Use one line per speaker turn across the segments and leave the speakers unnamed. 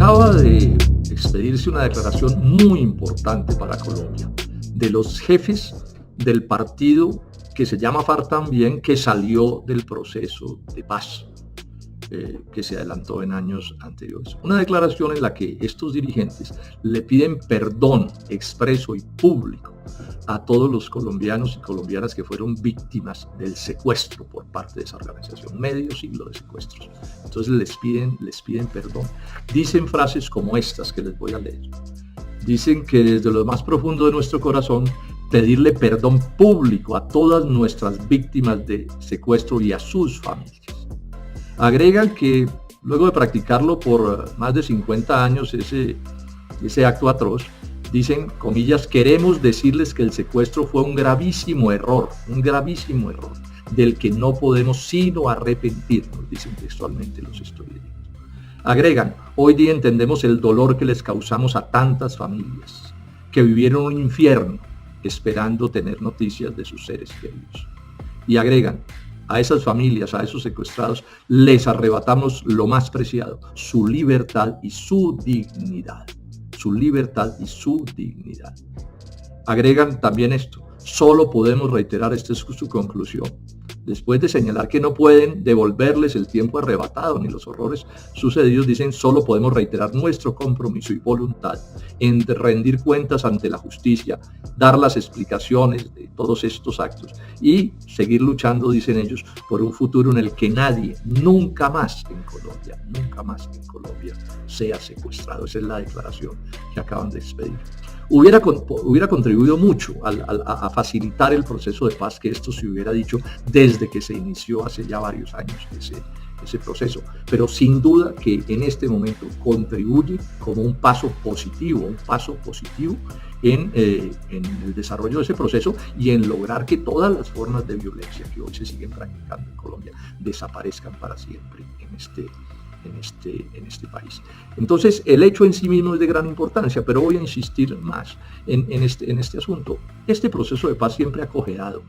Acaba de expedirse una declaración muy importante para Colombia de los jefes del partido que se llama FARC también, que salió del proceso de paz que se adelantó en años anteriores. Una declaración en la que estos dirigentes le piden perdón expreso y público a todos los colombianos y colombianas que fueron víctimas del secuestro por parte de esa organización, medio siglo de secuestros. Entonces les piden perdón. Dicen frases como estas que les voy a leer. Dicen que desde lo más profundo de nuestro corazón pedirle perdón público a todas nuestras víctimas de secuestro y a sus familias. Agregan que luego de practicarlo por más de 50 años ese acto atroz, dicen, comillas, queremos decirles que el secuestro fue un gravísimo error, del que no podemos sino arrepentirnos, dicen textualmente los historiadores. Agregan, hoy día entendemos el dolor que les causamos a tantas familias que vivieron un infierno esperando tener noticias de sus seres queridos. Y agregan, a esas familias, a esos secuestrados, les arrebatamos lo más preciado, su libertad y su dignidad. Su libertad y su dignidad. Agregan también esto, solo podemos reiterar, esta es su conclusión, después de señalar que no pueden devolverles el tiempo arrebatado ni los horrores sucedidos, dicen, solo podemos reiterar nuestro compromiso y voluntad en rendir cuentas ante la justicia, dar las explicaciones de todos estos actos y seguir luchando, dicen ellos, por un futuro en el que nadie, nunca más en Colombia, sea secuestrado. Esa es la declaración que acaban de expedir. Hubiera contribuido mucho a facilitar el proceso de paz que esto se hubiera dicho desde que se inició hace ya varios años ese proceso, pero sin duda que en este momento contribuye como un paso positivo en el desarrollo de ese proceso y en lograr que todas las formas de violencia que hoy se siguen practicando en Colombia desaparezcan para siempre en este país. Entonces, el hecho en sí mismo es de gran importancia, pero voy a insistir más en este asunto. Este proceso de paz siempre ha cojeado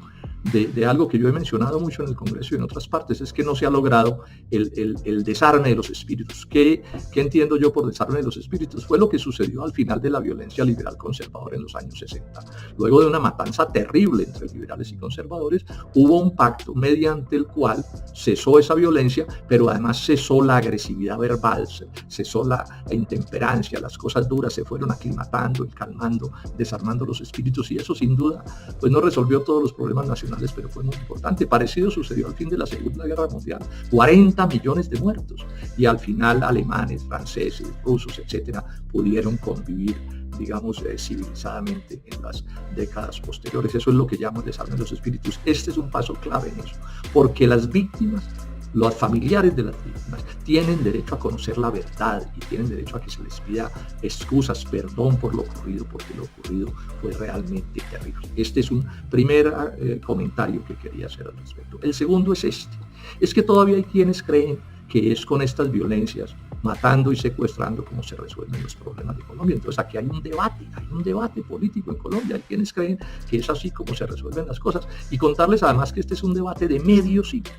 de algo que yo he mencionado mucho en el Congreso y en otras partes, es que no se ha logrado el desarme de los espíritus. ¿Qué entiendo yo por desarme de los espíritus? Fue lo que sucedió al final de la violencia liberal conservadora en los años 60. Luego de una matanza terrible entre liberales y conservadores, hubo un pacto mediante el cual cesó esa violencia, pero además cesó la agresividad verbal, cesó la intemperancia, las cosas duras se fueron aclimatando y calmando, desarmando los espíritus, y eso sin duda pues no resolvió todos los problemas nacionales, pero fue muy importante. Parecido sucedió al fin de la Segunda Guerra Mundial, 40 millones de muertos, y al final alemanes, franceses, rusos, etcétera, pudieron convivir, digamos, civilizadamente en las décadas posteriores. Eso es lo que llamo el desarme de los espíritus. Este es un paso clave en eso, porque las víctimas, los familiares de las víctimas, tienen derecho a conocer la verdad y tienen derecho a que se les pida excusas, perdón por lo ocurrido, porque lo ocurrido fue realmente terrible. Este es un primer comentario que quería hacer al respecto. El segundo es que todavía hay quienes creen que es con estas violencias, matando y secuestrando, como se resuelven los problemas de Colombia. Entonces aquí hay un debate político en Colombia. Hay quienes creen que es así como se resuelven las cosas. Y contarles además que este es un debate de medio siglo.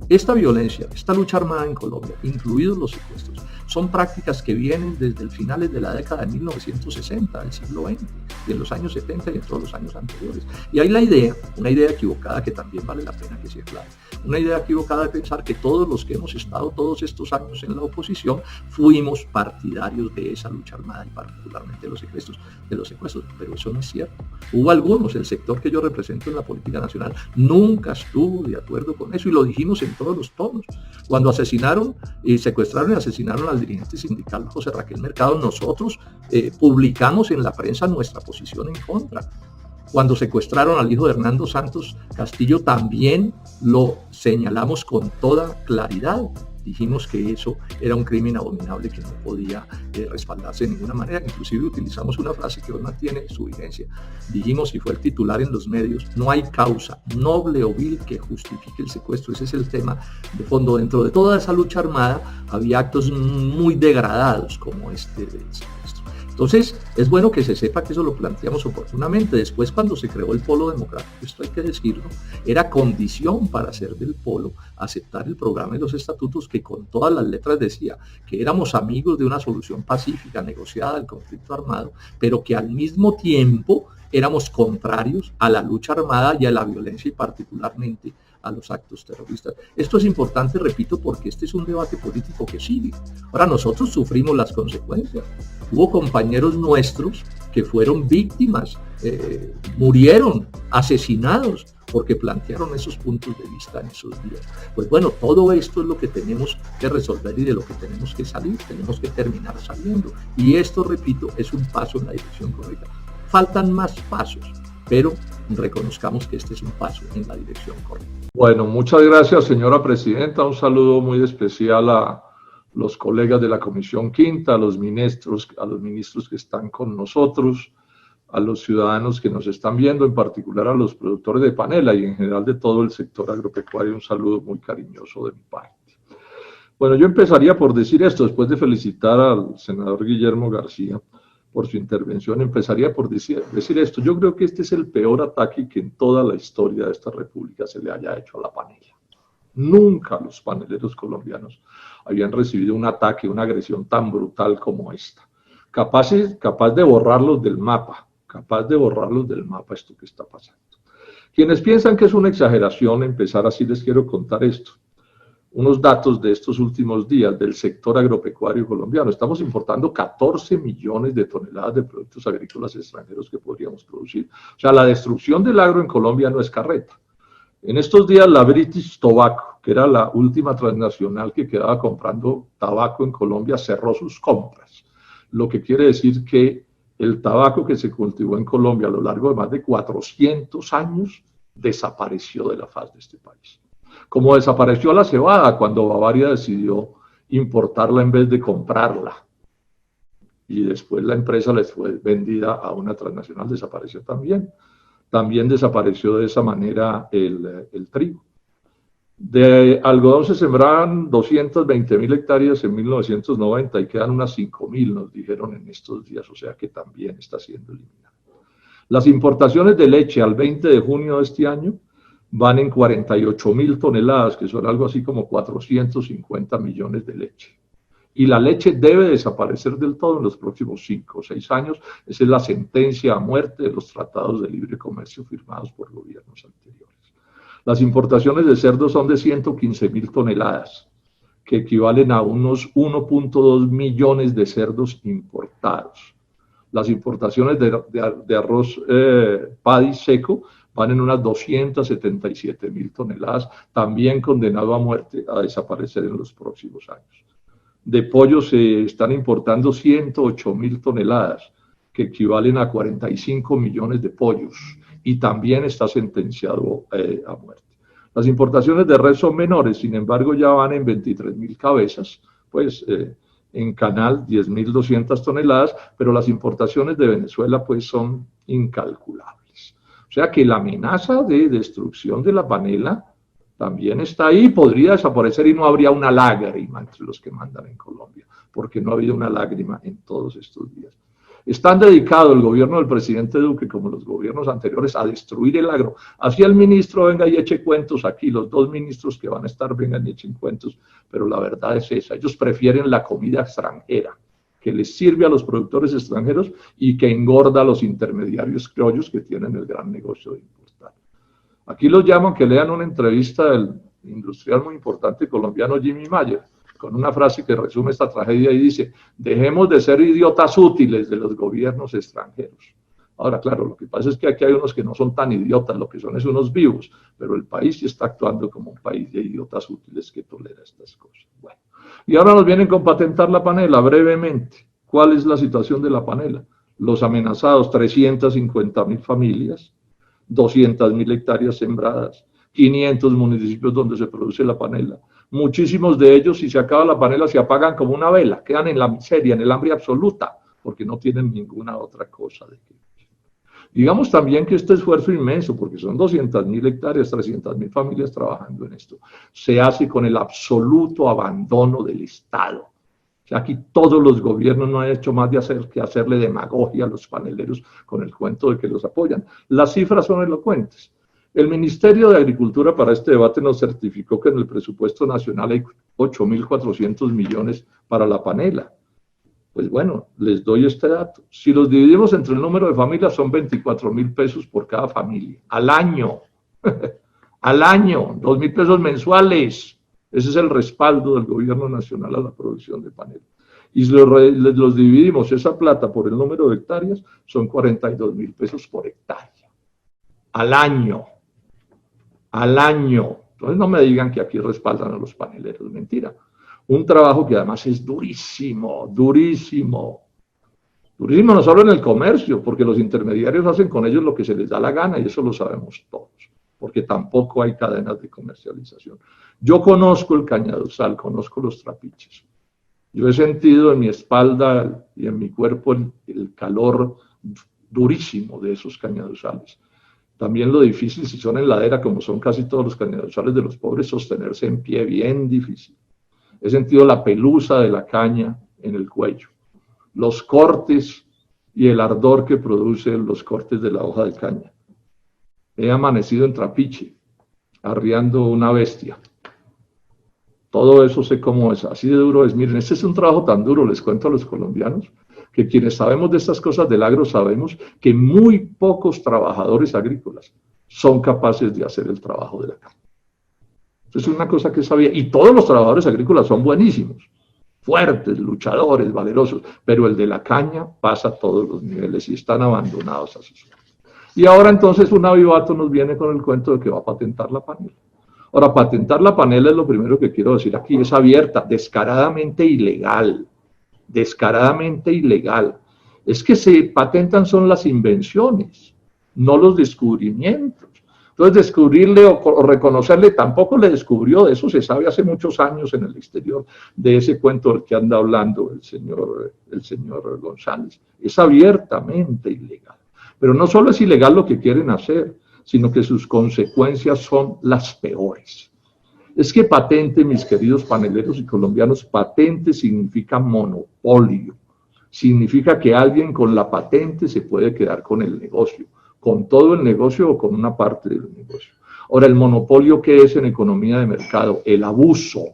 Esta violencia, esta lucha armada en Colombia, incluidos los secuestros, son prácticas que vienen desde el finales de la década de 1960, del siglo XX, de los años 70 y en todos los años anteriores. Y hay una idea equivocada que también vale la pena que se aclare, una idea equivocada de pensar que todos los que hemos estado todos estos años en la oposición fuimos partidarios de esa lucha armada y particularmente de los secuestros, pero eso no es cierto. Hubo algunos, el sector que yo represento en la política nacional nunca estuvo de acuerdo con eso, y lo dijimos en todos los tonos. Cuando asesinaron y secuestraron y asesinaron al dirigente sindical José Raquel Mercado, nosotros publicamos en la prensa nuestra posición en contra. Cuando secuestraron al hijo de Hernando Santos Castillo, también lo señalamos con toda claridad. Dijimos que eso era un crimen abominable que no podía respaldarse de ninguna manera. Inclusive utilizamos una frase que hoy mantiene su vigencia. Dijimos, y fue el titular en los medios, no hay causa noble o vil que justifique el secuestro. Ese es el tema de fondo. Dentro de toda esa lucha armada había actos muy degradados como este del secuestro. Entonces, es bueno que se sepa que eso lo planteamos oportunamente. Después, cuando se creó el Polo Democrático, esto hay que decirlo, era condición para ser del Polo aceptar el programa y los estatutos que con todas las letras decía que éramos amigos de una solución pacífica negociada del conflicto armado, pero que al mismo tiempo éramos contrarios a la lucha armada y a la violencia y particularmente a los actos terroristas. Esto es importante, repito, porque este es un debate político que sigue. Ahora nosotros sufrimos las consecuencias. Hubo compañeros nuestros que fueron víctimas, murieron asesinados porque plantearon esos puntos de vista en esos días. Pues bueno, todo esto es lo que tenemos que resolver y de lo que tenemos que salir, tenemos que terminar saliendo. Y esto, repito, es un paso en la dirección correcta. Faltan más pasos, pero reconozcamos que este es un paso en la dirección correcta.
Bueno, muchas gracias, señora presidenta. Un saludo muy especial a los colegas de la Comisión Quinta, a los ministros que están con nosotros, a los ciudadanos que nos están viendo, en particular a los productores de panela y en general de todo el sector agropecuario. Un saludo muy cariñoso de mi parte. Bueno, yo empezaría por decir esto, después de felicitar al senador Guillermo García por su intervención, empezaría por decir esto. Yo creo que este es el peor ataque que en toda la historia de esta república se le haya hecho a la panela. Nunca los paneleros colombianos habían recibido un ataque, una agresión tan brutal como esta. Capaz de borrarlos del mapa, esto que está pasando. Quienes piensan que es una exageración empezar así, les quiero contar esto. Unos datos de estos últimos días del sector agropecuario colombiano. Estamos importando 14 millones de toneladas de productos agrícolas extranjeros que podríamos producir. O sea, la destrucción del agro en Colombia no es carreta. En estos días la British Tobacco, que era la última transnacional que quedaba comprando tabaco en Colombia, cerró sus compras. Lo que quiere decir que el tabaco que se cultivó en Colombia a lo largo de más de 400 años desapareció de la faz de este país. Como desapareció la cebada cuando Bavaria decidió importarla en vez de comprarla. Y después la empresa les fue vendida a una transnacional, desapareció también. También desapareció de esa manera el trigo. De algodón se sembraban 220.000 hectáreas en 1990 y quedan unas 5.000, nos dijeron en estos días, o sea que también está siendo eliminado. Las importaciones de leche al 20 de junio de este año van en 48.000 toneladas, que son algo así como 450 millones de leche. Y la leche debe desaparecer del todo en los próximos 5 o 6 años. Esa es la sentencia a muerte de los tratados de libre comercio firmados por gobiernos anteriores. Las importaciones de cerdo son de 115.000 toneladas, que equivalen a unos 1.2 millones de cerdos importados. Las importaciones de arroz paddy seco van en unas 277.000 toneladas, también condenado a muerte, a desaparecer en los próximos años. De pollo se están importando 108.000 toneladas, que equivalen a 45 millones de pollos, y también está sentenciado a muerte. Las importaciones de res son menores, sin embargo ya van en 23.000 cabezas, pues en canal 10.200 toneladas, pero las importaciones de Venezuela pues son incalculables. O sea que la amenaza de destrucción de la panela también está ahí, podría desaparecer y no habría una lágrima entre los que mandan en Colombia, porque no ha habido una lágrima en todos estos días. Están dedicados el gobierno del presidente Duque, como los gobiernos anteriores, a destruir el agro. Así el ministro venga y eche cuentos aquí, los 2 ministros que van a estar vengan y echen cuentos, pero la verdad es esa, ellos prefieren la comida extranjera, que les sirve a los productores extranjeros y que engorda a los intermediarios criollos que tienen el gran negocio de importar. Aquí los llaman que lean una entrevista del industrial muy importante colombiano Jimmy Mayer, con una frase que resume esta tragedia y dice: dejemos de ser idiotas útiles de los gobiernos extranjeros. Ahora, claro, lo que pasa es que aquí hay unos que no son tan idiotas, lo que son es unos vivos, pero el país sí está actuando como un país de idiotas útiles que tolera estas cosas. Bueno, y ahora nos vienen con patentar la panela, brevemente. ¿Cuál es la situación de la panela? Los amenazados, 350.000 familias, 200.000 hectáreas sembradas, 500 municipios donde se produce la panela. Muchísimos de ellos, si se acaba la panela, se apagan como una vela, quedan en la miseria, en el hambre absoluta, porque no tienen ninguna otra cosa de que. Digamos también que este esfuerzo inmenso, porque son 200.000 hectáreas, 300.000 familias trabajando en esto, se hace con el absoluto abandono del Estado. sea, aquí todos los gobiernos no han hecho más que hacerle demagogia a los paneleros con el cuento de que los apoyan. Las cifras son elocuentes. El Ministerio de Agricultura para este debate nos certificó que en el presupuesto nacional hay 8.400 millones para la panela. Pues bueno, les doy este dato. Si los dividimos entre el número de familias, son 24.000 pesos por cada familia, al año. Al año, 2.000 pesos mensuales. Ese es el respaldo del gobierno nacional a la producción de panela. Y si los dividimos esa plata por el número de hectáreas, son 42.000 pesos por hectárea. Al año. Al año. Entonces no me digan que aquí respaldan a los paneleros, mentira. Un trabajo que además es durísimo, durísimo. Durísimo no solo en el comercio, porque los intermediarios hacen con ellos lo que se les da la gana y eso lo sabemos todos, porque tampoco hay cadenas de comercialización. Yo conozco el cañaduzal, conozco los trapiches. Yo he sentido en mi espalda y en mi cuerpo el calor durísimo de esos cañaduzales. También lo difícil, si son en ladera, como son casi todos los cañaduzales de los pobres, sostenerse en pie, bien difícil. He sentido la pelusa de la caña en el cuello, los cortes y el ardor que producen los cortes de la hoja de caña. He amanecido en trapiche, arriando una bestia. Todo eso sé cómo es, así de duro es. Miren, este es un trabajo tan duro, les cuento a los colombianos, que quienes sabemos de estas cosas del agro sabemos que muy pocos trabajadores agrícolas son capaces de hacer el trabajo de la caña. Eso es una cosa que sabía, y todos los trabajadores agrícolas son buenísimos, fuertes, luchadores, valerosos, pero el de la caña pasa a todos los niveles y están abandonados a su suerte. Y ahora entonces un avivato nos viene con el cuento de que va a patentar la panela. Ahora, patentar la panela es lo primero que quiero decir aquí, es abierta, descaradamente ilegal, descaradamente ilegal. Es que se patentan son las invenciones, no los descubrimientos. Entonces, descubrirle o reconocerle tampoco le descubrió, de eso se sabe hace muchos años en el exterior, de ese cuento del que anda hablando el señor González. Es abiertamente ilegal. Pero no solo es ilegal lo que quieren hacer, sino que sus consecuencias son las peores. Es que patente, mis queridos paneleros y colombianos, patente significa monopolio. Significa que alguien con la patente se puede quedar con el negocio, con todo el negocio o con una parte del negocio. Ahora, el monopolio, ¿qué es en economía de mercado? El abuso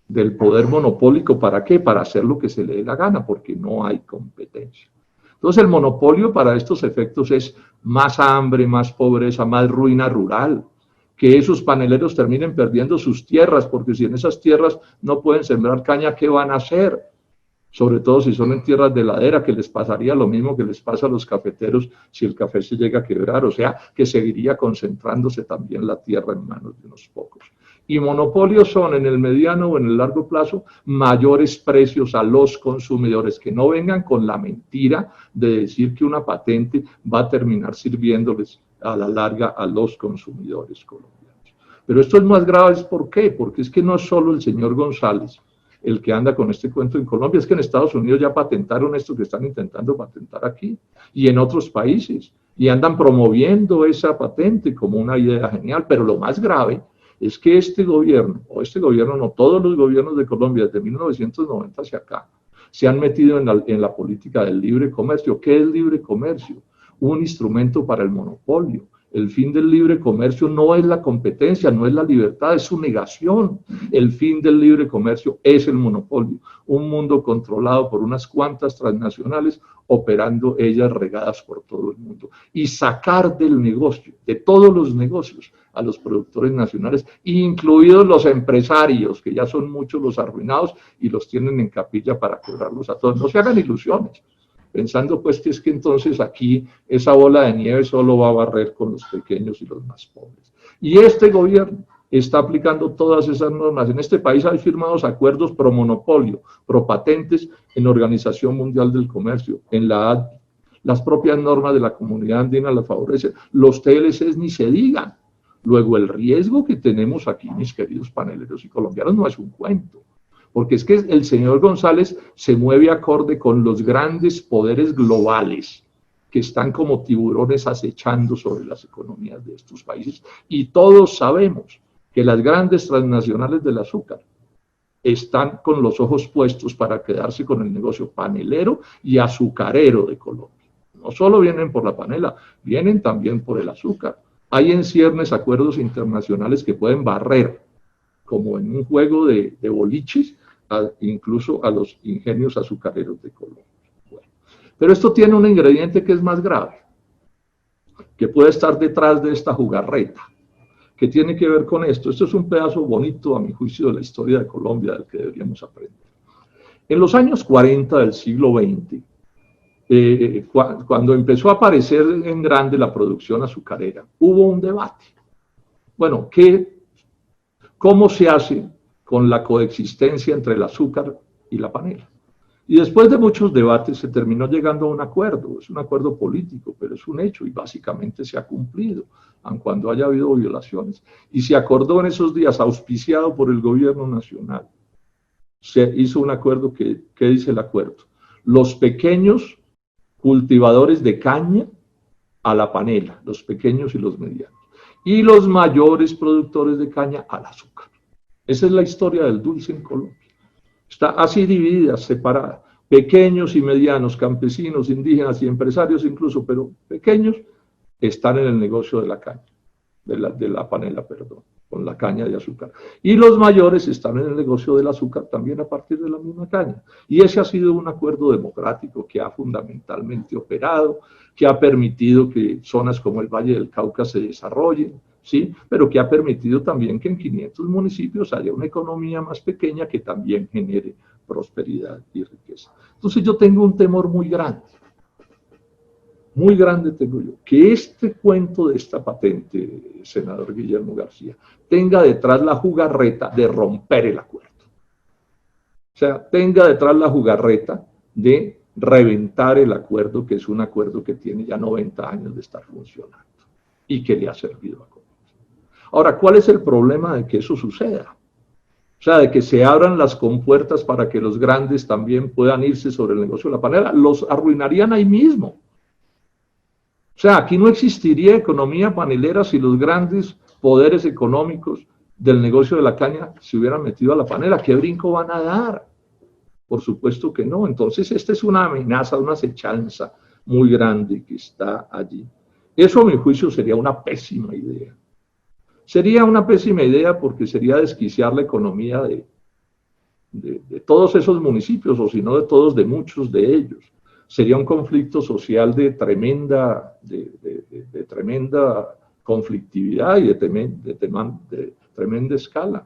del poder monopólico. ¿Para qué? Para hacer lo que se le dé la gana, porque no hay competencia. Entonces, el monopolio para estos efectos es más hambre, más pobreza, más ruina rural, que esos paneleros terminen perdiendo sus tierras, porque si en esas tierras no pueden sembrar caña, ¿qué van a hacer? Sobre todo si son en tierras de ladera, que les pasaría lo mismo que les pasa a los cafeteros si el café se llega a quebrar, o sea, que seguiría concentrándose también la tierra en manos de unos pocos. Y monopolios son en el mediano o en el largo plazo mayores precios a los consumidores, que no vengan con la mentira de decir que una patente va a terminar sirviéndoles a la larga a los consumidores colombianos. Pero esto es más grave, ¿por qué? Porque es que no es solo el señor González el que anda con este cuento en Colombia, es que en Estados Unidos ya patentaron esto que están intentando patentar aquí y en otros países, y andan promoviendo esa patente como una idea genial, pero lo más grave es que este gobierno, no, todos los gobiernos de Colombia desde 1990 hacia acá, se han metido en la política del libre comercio. ¿Qué es libre comercio? Un instrumento para el monopolio. El fin del libre comercio no es la competencia, no es la libertad, es su negación. El fin del libre comercio es el monopolio. Un mundo controlado por unas cuantas transnacionales operando ellas regadas por todo el mundo. Y sacar del negocio, de todos los negocios, a los productores nacionales, incluidos los empresarios, que ya son muchos los arruinados y los tienen en capilla para cobrarlos a todos. No se hagan ilusiones, pensando pues que es que entonces aquí esa bola de nieve solo va a barrer con los pequeños y los más pobres. Y este gobierno está aplicando todas esas normas. En este país hay firmados acuerdos pro monopolio, pro patentes en la Organización Mundial del Comercio, en la ADI. Las propias normas de la Comunidad Andina las favorecen, los TLCs ni se digan. Luego, el riesgo que tenemos aquí, mis queridos paneleros y colombianos, no es un cuento, porque es que el señor González se mueve acorde con los grandes poderes globales que están como tiburones acechando sobre las economías de estos países, y todos sabemos que las grandes transnacionales del azúcar están con los ojos puestos para quedarse con el negocio panelero y azucarero de Colombia. No solo vienen por la panela, vienen también por el azúcar. Hay en ciernes acuerdos internacionales que pueden barrer, como en un juego de boliches, incluso a los ingenios azucareros de Colombia. Bueno, pero esto tiene un ingrediente que es más grave, que puede estar detrás de esta jugarreta, que tiene que ver con esto. Esto es un pedazo bonito, a mi juicio, de la historia de Colombia, del que deberíamos aprender. En los años 40 del siglo XX, cuando empezó a aparecer en grande la producción azucarera, hubo un debate. Bueno, ¿cómo se hace con la coexistencia entre el azúcar y la panela? Y después de muchos debates se terminó llegando a un acuerdo. Es un acuerdo político, pero es un hecho y básicamente se ha cumplido, aun cuando haya habido violaciones. Y se acordó en esos días, auspiciado por el gobierno nacional, se hizo un acuerdo que, ¿qué dice el acuerdo? Los pequeños cultivadores de caña a la panela, los pequeños y los medianos, y los mayores productores de caña al azúcar. Esa es la historia del dulce en Colombia. Está así dividida, separada. Pequeños y medianos, campesinos, indígenas y empresarios incluso, pero pequeños, están en el negocio de la caña, de la panela, perdón, con la caña de azúcar. Y los mayores están en el negocio del azúcar también a partir de la misma caña. Y ese ha sido un acuerdo democrático que ha fundamentalmente operado, que ha permitido que zonas como el Valle del Cauca se desarrollen, ¿sí? Pero que ha permitido también que en 500 municipios haya una economía más pequeña que también genere prosperidad y riqueza. Entonces yo tengo un temor muy grande tengo yo, que este cuento de esta patente, senador Guillermo García, tenga detrás la jugarreta de romper el acuerdo. O sea, tenga detrás la jugarreta de reventar el acuerdo, que es un acuerdo que tiene ya 90 años de estar funcionando y que le ha servido a Colombia. Ahora, ¿cuál es el problema de que eso suceda? O sea, de que se abran las compuertas para que los grandes también puedan irse sobre el negocio de la panela. Los arruinarían ahí mismo. O sea, aquí no existiría economía panelera si los grandes poderes económicos del negocio de la caña se hubieran metido a la panela. ¿Qué brinco van a dar? Por supuesto que no. Entonces, esta es una amenaza, una acechanza muy grande que está allí. Eso, a mi juicio, sería una pésima idea. Sería una pésima idea porque sería desquiciar la economía de todos esos municipios, o si no de todos, de muchos de ellos. Sería un conflicto social de tremenda conflictividad y de tremenda escala.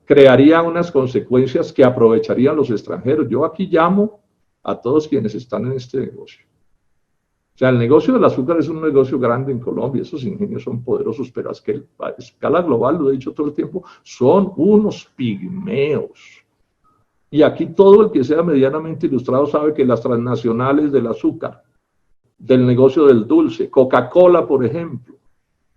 Crearía unas consecuencias que aprovecharían los extranjeros. Yo aquí llamo a todos quienes están en este negocio. O sea, el negocio del azúcar es un negocio grande en Colombia, esos ingenios son poderosos, pero a escala global, lo he dicho todo el tiempo, son unos pigmeos. Y aquí todo el que sea medianamente ilustrado sabe que las transnacionales del azúcar, del negocio del dulce, Coca-Cola, por ejemplo,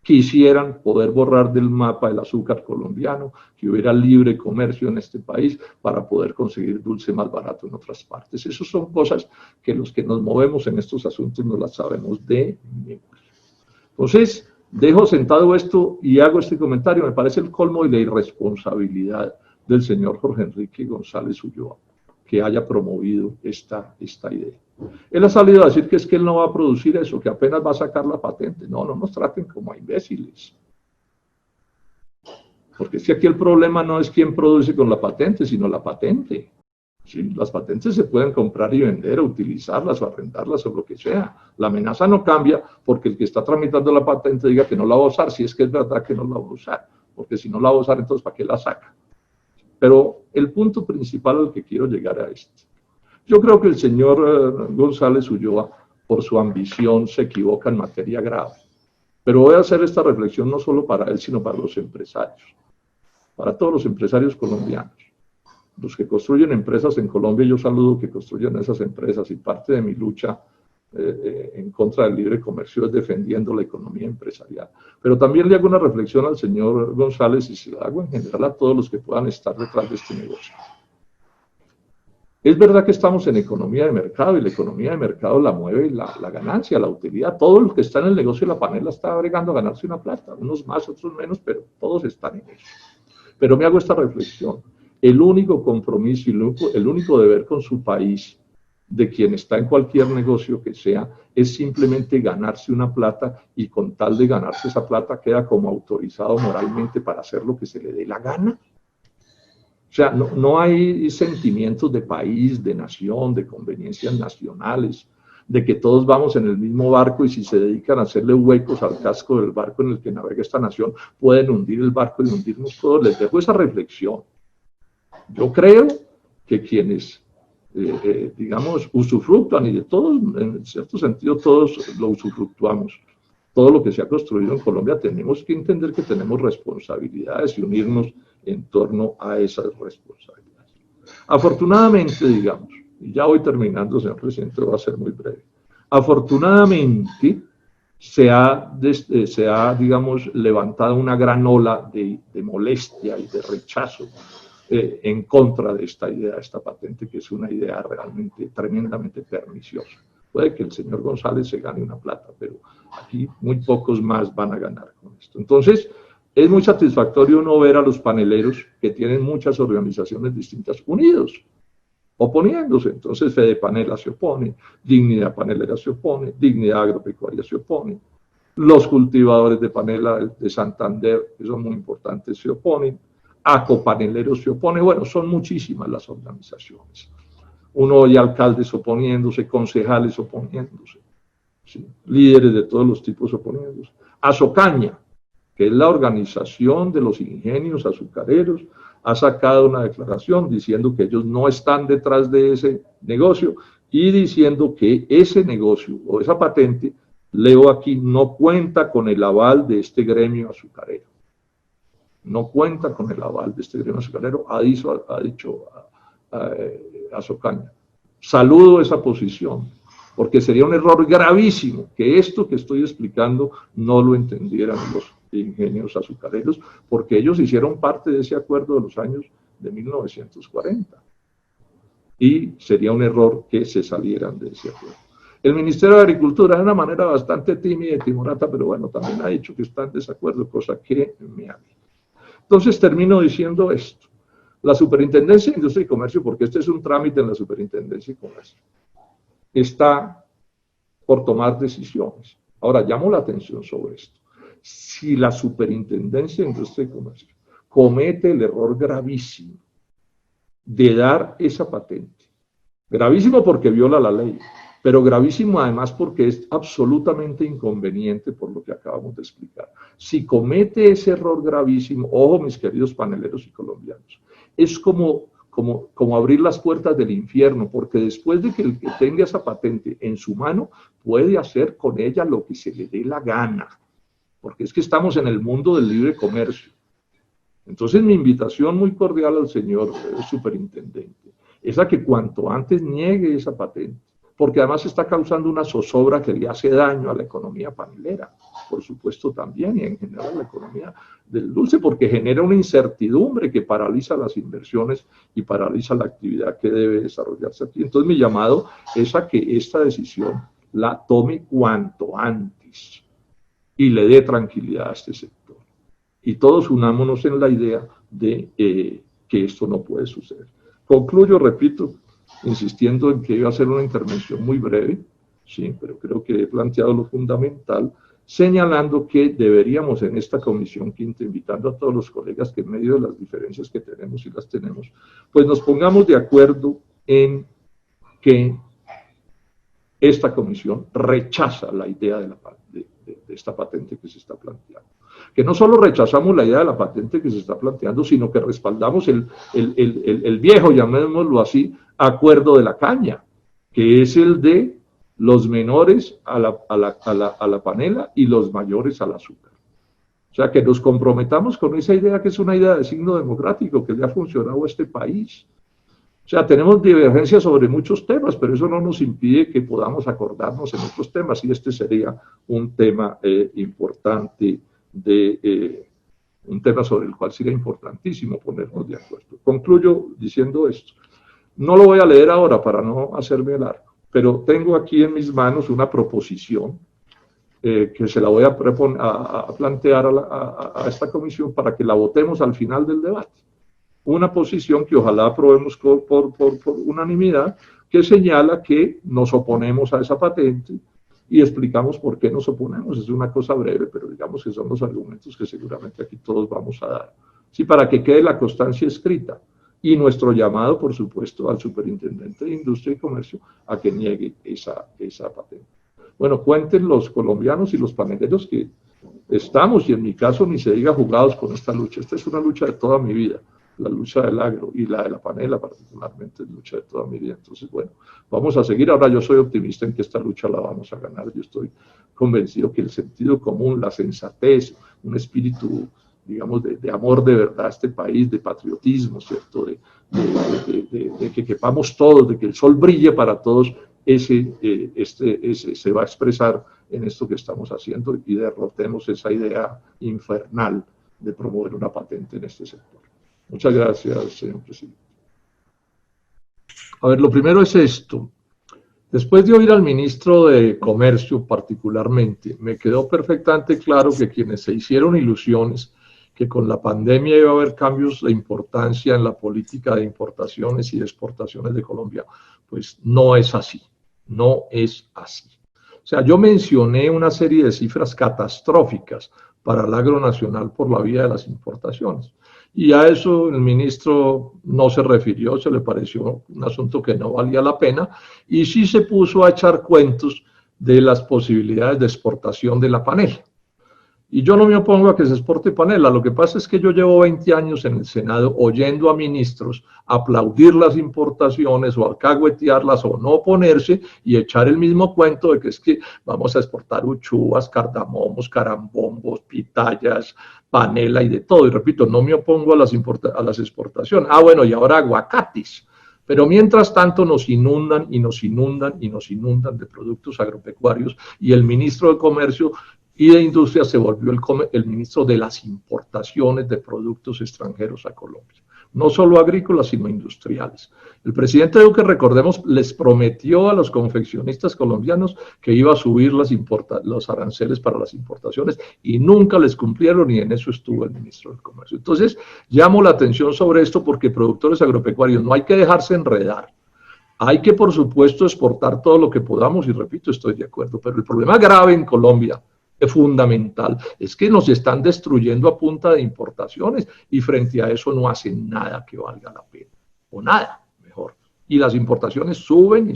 quisieran poder borrar del mapa el azúcar colombiano, que hubiera libre comercio en este país para poder conseguir dulce más barato en otras partes. Esas son cosas que los que nos movemos en estos asuntos no las sabemos de memoria. Entonces, dejo sentado esto y hago este comentario. Me parece el colmo de la irresponsabilidad del señor Jorge Enrique González Ulloa, que haya promovido esta idea. Él ha salido a decir que es que él no va a producir eso, que apenas va a sacar la patente. No, no nos traten como a imbéciles. Porque es que aquí el problema no es quién produce con la patente, sino la patente. ¿Sí? Las patentes se pueden comprar y vender, o utilizarlas, o arrendarlas, o lo que sea. La amenaza no cambia porque el que está tramitando la patente diga que no la va a usar, si es que es verdad que no la va a usar. Porque si no la va a usar, entonces ¿para qué la saca? Pero el punto principal al que quiero llegar a esto. Yo creo que el señor González Ulloa, por su ambición, se equivoca en materia grave. Pero voy a hacer esta reflexión no solo para él, sino para los empresarios. Para todos los empresarios colombianos. Los que construyen empresas en Colombia, yo saludo que construyan esas empresas, y parte de mi lucha en contra del libre comercio es defendiendo la economía empresarial. Pero también le hago una reflexión al señor González, y se la hago en general a todos los que puedan estar detrás de este negocio. Es verdad que estamos en economía de mercado, y la economía de mercado la mueve la ganancia, la utilidad. Todo el que está en el negocio de la panela está bregando a ganarse una plata, unos más, otros menos, pero todos están en eso. Pero me hago esta reflexión. el único compromiso y el único deber con su país de quien está en cualquier negocio que sea, es simplemente ganarse una plata, y con tal de ganarse esa plata queda como autorizado moralmente para hacer lo que se le dé la gana. O sea, no hay sentimientos de país, de nación, de conveniencias nacionales, de que todos vamos en el mismo barco y si se dedican a hacerle huecos al casco del barco en el que navega esta nación, pueden hundir el barco y hundirnos todos. Les dejo esa reflexión. Yo creo que quienes, digamos, usufructúan, y de todos, en cierto sentido, todos lo usufructuamos, todo lo que se ha construido en Colombia, tenemos que entender que tenemos responsabilidades y unirnos en torno a esas responsabilidades. Afortunadamente, digamos, y ya voy terminando, señor presidente, va a ser muy breve. Afortunadamente, se ha, digamos, levantado una gran ola de molestia y de rechazo en contra de esta idea, esta patente, que es una idea realmente tremendamente perniciosa. Puede que el señor González se gane una plata, pero aquí muy pocos más van a ganar con esto. Entonces, es muy satisfactorio uno ver a los paneleros, que tienen muchas organizaciones distintas, unidos, oponiéndose. Entonces Fede Panela se opone, Dignidad Panelera se opone, Dignidad Agropecuaria se opone, los cultivadores de panela de Santander, que son muy importantes, se oponen, Acopaneleros se opone. Bueno, son muchísimas las organizaciones. Uno oye alcaldes oponiéndose, concejales oponiéndose, ¿sí? Líderes de todos los tipos oponiéndose. Azocaña, que es la organización de los ingenios azucareros, ha sacado una declaración diciendo que ellos no están detrás de ese negocio y diciendo que ese negocio o esa patente, leo aquí, no cuenta con el aval de este gremio azucarero. No cuenta con el aval de este gremio azucarero, ha dicho Azocaña. Saludo esa posición, porque sería un error gravísimo que esto que estoy explicando no lo entendieran los ingenios azucareros, porque ellos hicieron parte de ese acuerdo de los años de 1940. Y sería un error que se salieran de ese acuerdo. El Ministerio de Agricultura, de una manera bastante tímida y timorata, pero bueno, también ha dicho que está en desacuerdo, cosa que me alegra. Entonces termino diciendo esto. La Superintendencia de Industria y Comercio, porque este es un trámite en la Superintendencia de Comercio, está por tomar decisiones. Ahora, llamo la atención sobre esto. Si la Superintendencia de Industria y Comercio comete el error gravísimo de dar esa patente, gravísimo porque viola la ley, pero gravísimo además porque es absolutamente inconveniente por lo que acabamos de explicar. Si comete ese error gravísimo, ojo mis queridos paneleros y colombianos, es como abrir las puertas del infierno, porque después de que el que tenga esa patente en su mano, puede hacer con ella lo que se le dé la gana, porque es que estamos en el mundo del libre comercio. Entonces mi invitación muy cordial al señor superintendente es a que cuanto antes niegue esa patente, porque además está causando una zozobra que le hace daño a la economía panelera, por supuesto también, y en general a la economía del dulce, porque genera una incertidumbre que paraliza las inversiones y paraliza la actividad que debe desarrollarse aquí. Entonces mi llamado es a que esta decisión la tome cuanto antes y le dé tranquilidad a este sector. Y todos unámonos en la idea de que esto no puede suceder. Concluyo, repito, insistiendo en que iba a hacer una intervención muy breve, sí, pero creo que he planteado lo fundamental, señalando que deberíamos en esta comisión quinta, invitando a todos los colegas que en medio de las diferencias que tenemos y las tenemos, pues nos pongamos de acuerdo en que esta comisión rechaza la idea de esta patente que se está planteando. Que no solo rechazamos la idea de la patente que se está planteando, sino que respaldamos el viejo, llamémoslo así, acuerdo de la caña, que es el de los menores a la panela y los mayores al azúcar. O sea, que nos comprometamos con esa idea, que es una idea de signo democrático, que le ha funcionado a este país. O sea, tenemos divergencias sobre muchos temas, pero eso no nos impide que podamos acordarnos en otros temas, y este sería un tema importante, un tema sobre el cual sería importantísimo ponernos de acuerdo. Concluyo diciendo esto. No lo voy a leer ahora para no hacerme largo, pero tengo aquí en mis manos una proposición que se la voy a plantear a esta comisión para que la votemos al final del debate. una posición que ojalá aprobemos por unanimidad, que señala que nos oponemos a esa patente y explicamos por qué nos oponemos. Es una cosa breve, pero digamos que son los argumentos que seguramente aquí todos vamos a dar. Sí, para que quede la constancia escrita. Y nuestro llamado, por supuesto, al Superintendente de Industria y Comercio a que niegue esa patente. Bueno, cuenten los colombianos y los paneleros que estamos, y en mi caso ni se diga jugados con esta lucha. Esta es una lucha de toda mi vida, la lucha del agro y la de la panela particularmente es lucha de toda mi vida. Entonces, bueno, vamos a seguir. Ahora yo soy optimista en que esta lucha la vamos a ganar. Yo estoy convencido que el sentido común, la sensatez, un espíritu, digamos, de amor de verdad a este país, de patriotismo, ¿cierto? De que quepamos todos, de que el sol brille para todos, se va a expresar en esto que estamos haciendo y derrotemos esa idea infernal de promover una patente en este sector. Muchas gracias, señor presidente. A ver, lo primero es esto. Después de oír al ministro de Comercio particularmente, me quedó perfectamente claro que quienes se hicieron ilusiones que con la pandemia iba a haber cambios de importancia en la política de importaciones y de exportaciones de Colombia, pues no es así, no es así. O sea, yo mencioné una serie de cifras catastróficas para el agro nacional por la vía de las importaciones. Y a eso el ministro no se refirió, se le pareció un asunto que no valía la pena, y sí se puso a echar cuentos de las posibilidades de exportación de la panela. Y yo no me opongo a que se exporte panela, lo que pasa es que yo llevo 20 años en el Senado oyendo a ministros aplaudir las importaciones o alcahuetearlas o no oponerse y echar el mismo cuento de que es que vamos a exportar uchuvas, cardamomos, carambombos, pitayas, panela y de todo. Y repito, no me opongo a las exportaciones. Ah, bueno, y ahora aguacates. Pero mientras tanto nos inundan y nos inundan y nos inundan de productos agropecuarios y el ministro de Comercio y de Industria se volvió el ministro de las importaciones de productos extranjeros a Colombia. No solo agrícolas, sino industriales. El presidente Duque, recordemos, les prometió a los confeccionistas colombianos que iba a subir los aranceles para las importaciones y nunca les cumplieron y en eso estuvo el ministro del Comercio. Entonces, llamo la atención sobre esto porque productores agropecuarios no hay que dejarse enredar. Hay que, por supuesto, exportar todo lo que podamos y repito, estoy de acuerdo, pero el problema grave en Colombia fundamental es que nos están destruyendo a punta de importaciones y frente a eso no hacen nada que valga la pena, o nada, mejor. Y las importaciones suben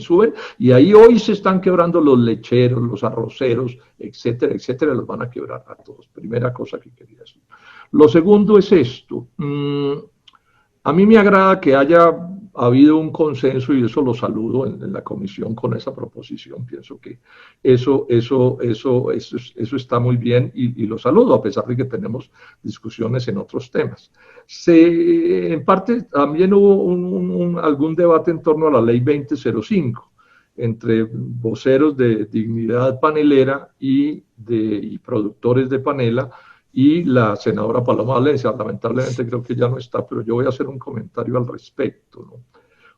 y ahí hoy se están quebrando los lecheros, los arroceros, etcétera, etcétera, los van a quebrar a todos. Primera cosa que quería decir. Lo segundo es esto. A mí me agrada que haya habido un consenso y eso lo saludo en la comisión con esa proposición. Pienso que eso está muy bien y lo saludo a pesar de que tenemos discusiones en otros temas. En parte también hubo algún debate en torno a la ley 2005 entre voceros de Dignidad Panelera y productores de panela y la senadora Paloma Valencia. Lamentablemente creo que ya no está, pero yo voy a hacer un comentario al respecto, ¿no?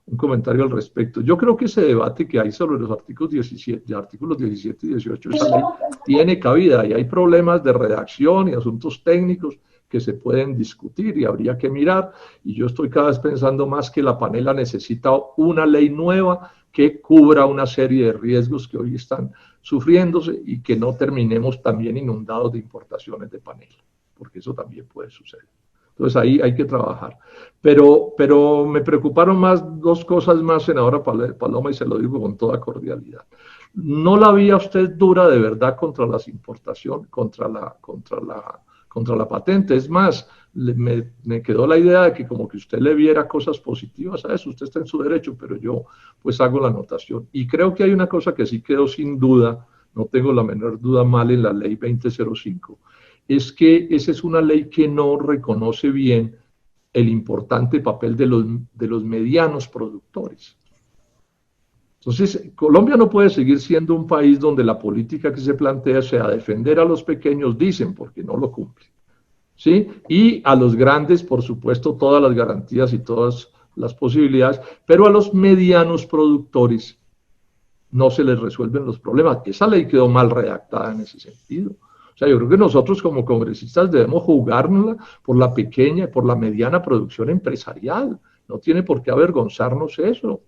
Un comentario al respecto. Yo creo que ese debate que hay sobre los artículos 17 y 18 de esa ley tiene cabida y hay problemas de redacción y asuntos técnicos que se pueden discutir y habría que mirar. Y yo estoy cada vez pensando más que la panela necesita una ley nueva que cubra una serie de riesgos que hoy están sufriéndose y que no terminemos también inundados de importaciones de panela, porque eso también puede suceder. Entonces ahí hay que trabajar. Pero me preocuparon más dos cosas más, senadora Paloma, y se lo digo con toda cordialidad. ¿No la vía usted dura de verdad contra las importaciones, contra la patente? Es más, me quedó la idea de que como que usted le viera cosas positivas a eso. Usted está en su derecho, pero yo pues hago la anotación. Y creo que hay una cosa que sí quedó sin duda, no tengo la menor duda mal en la ley 2005, es que esa es una ley que no reconoce bien el importante papel de los medianos productores. Entonces, Colombia no puede seguir siendo un país donde la política que se plantea sea defender a los pequeños, dicen, porque no lo cumplen, ¿sí? Y a los grandes, por supuesto, todas las garantías y todas las posibilidades, pero a los medianos productores no se les resuelven los problemas. Esa ley quedó mal redactada en ese sentido. O sea, yo creo que nosotros como congresistas debemos jugárnosla por la pequeña y por la mediana producción empresarial. No tiene por qué avergonzarnos eso.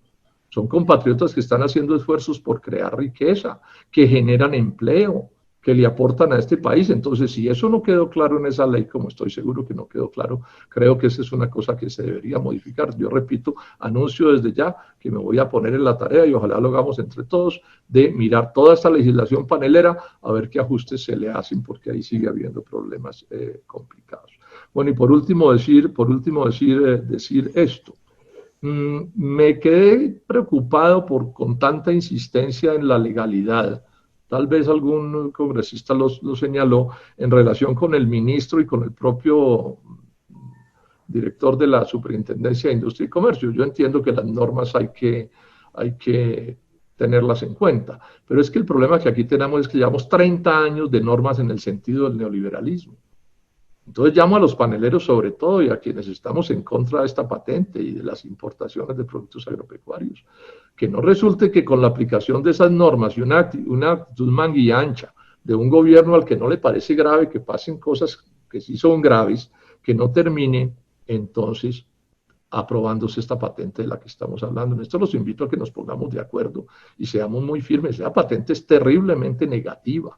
Son compatriotas que están haciendo esfuerzos por crear riqueza, que generan empleo, que le aportan a este país. Entonces, si eso no quedó claro en esa ley, como estoy seguro que no quedó claro, creo que esa es una cosa que se debería modificar. Yo repito, anuncio desde ya que me voy a poner en la tarea y ojalá lo hagamos entre todos, de mirar toda esta legislación panelera a ver qué ajustes se le hacen, porque ahí sigue habiendo problemas complicados. Bueno, y por último decir esto. Me quedé preocupado con tanta insistencia en la legalidad. Tal vez algún congresista lo señaló en relación con el ministro y con el propio director de la Superintendencia de Industria y Comercio. Yo entiendo que las normas hay que tenerlas en cuenta, pero es que el problema que aquí tenemos es que llevamos 30 años de normas en el sentido del neoliberalismo. Entonces llamo a los paneleros sobre todo y a quienes estamos en contra de esta patente y de las importaciones de productos agropecuarios, que no resulte que con la aplicación de esas normas y una actitud manguilla ancha de un gobierno al que no le parece grave que pasen cosas que sí son graves, que no termine entonces aprobándose esta patente de la que estamos hablando. En esto los invito a que nos pongamos de acuerdo y seamos muy firmes. Esa patente es terriblemente negativa.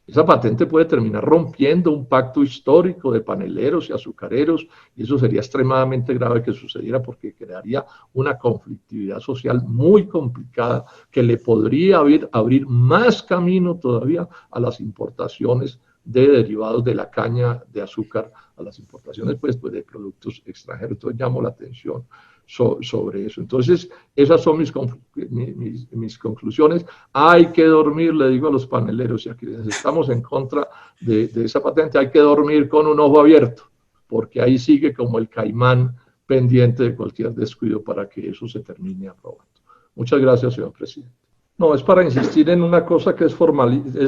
Esa patente puede terminar rompiendo un pacto histórico de paneleros y azucareros, y eso sería extremadamente grave que sucediera porque crearía una conflictividad social muy complicada que le podría abrir más camino todavía a las importaciones de derivados de la caña de azúcar, a las importaciones pues de productos extranjeros. Entonces llamo la atención sobre eso. Entonces, esas son mis conclusiones. Hay que dormir, le digo a los paneleros y a quienes estamos en contra de esa patente, hay que dormir con un ojo abierto, porque ahí sigue como el caimán pendiente de cualquier descuido para que eso se termine aprobando. Muchas gracias, señor presidente. No, es para insistir en una cosa que es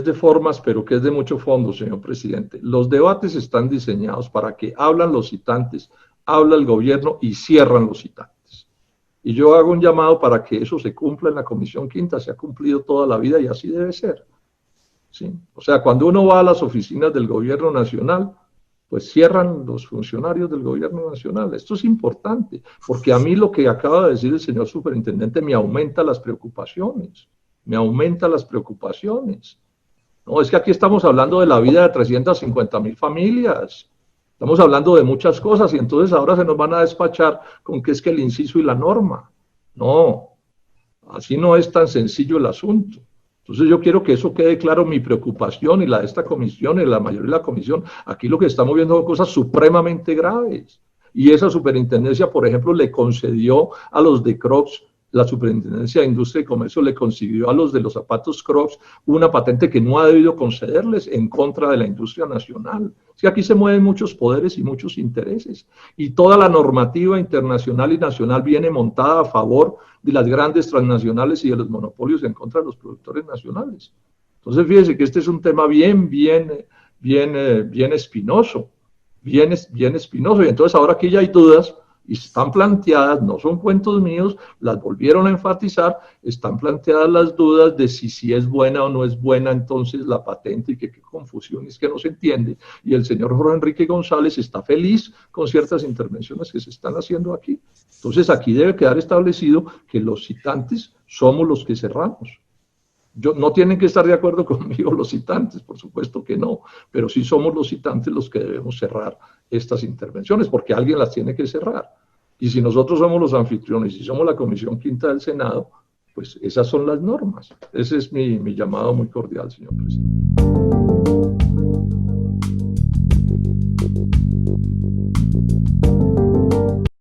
de formas, pero que es de mucho fondo, señor presidente. Los debates están diseñados para que hablan los citantes, habla el gobierno y cierran los citantes. Y yo hago un llamado para que eso se cumpla en la Comisión Quinta, se ha cumplido toda la vida y así debe ser. ¿Sí? O sea, cuando uno va a las oficinas del gobierno nacional, pues cierran los funcionarios del gobierno nacional. Esto es importante, porque a mí lo que acaba de decir el señor superintendente me aumenta las preocupaciones. Me aumenta las preocupaciones. No, es que aquí estamos hablando de la vida de 350.000 familias. Estamos hablando de muchas cosas y entonces ahora se nos van a despachar con que es que el inciso y la norma. No, así no es tan sencillo el asunto. Entonces yo quiero que eso quede claro, mi preocupación y la de esta comisión y la mayoría de la comisión. Aquí lo que estamos viendo son cosas supremamente graves. Y esa superintendencia, por ejemplo, le concedió a los de Crocs, la Superintendencia de Industria y Comercio le concedió a los de los zapatos Crocs una patente que no ha debido concederles en contra de la industria nacional. Es que aquí se mueven muchos poderes y muchos intereses. Y toda la normativa internacional y nacional viene montada a favor de las grandes transnacionales y de los monopolios en contra de los productores nacionales. Entonces, fíjense que este es un tema bien espinoso. Bien espinoso. Y entonces ahora aquí ya hay dudas y están planteadas, no son cuentos míos, las volvieron a enfatizar, están planteadas las dudas de si es buena o no es buena entonces la patente y qué confusión es que no se entiende. Y el señor Jorge Enrique González está feliz con ciertas intervenciones que se están haciendo aquí. Entonces aquí debe quedar establecido que los citantes somos los que cerramos. No tienen que estar de acuerdo conmigo los citantes, por supuesto que no, pero sí somos los citantes los que debemos cerrar estas intervenciones, porque alguien las tiene que cerrar. Y si nosotros somos los anfitriones y somos la Comisión Quinta del Senado, pues esas son las normas. Ese es mi llamado muy cordial, señor presidente.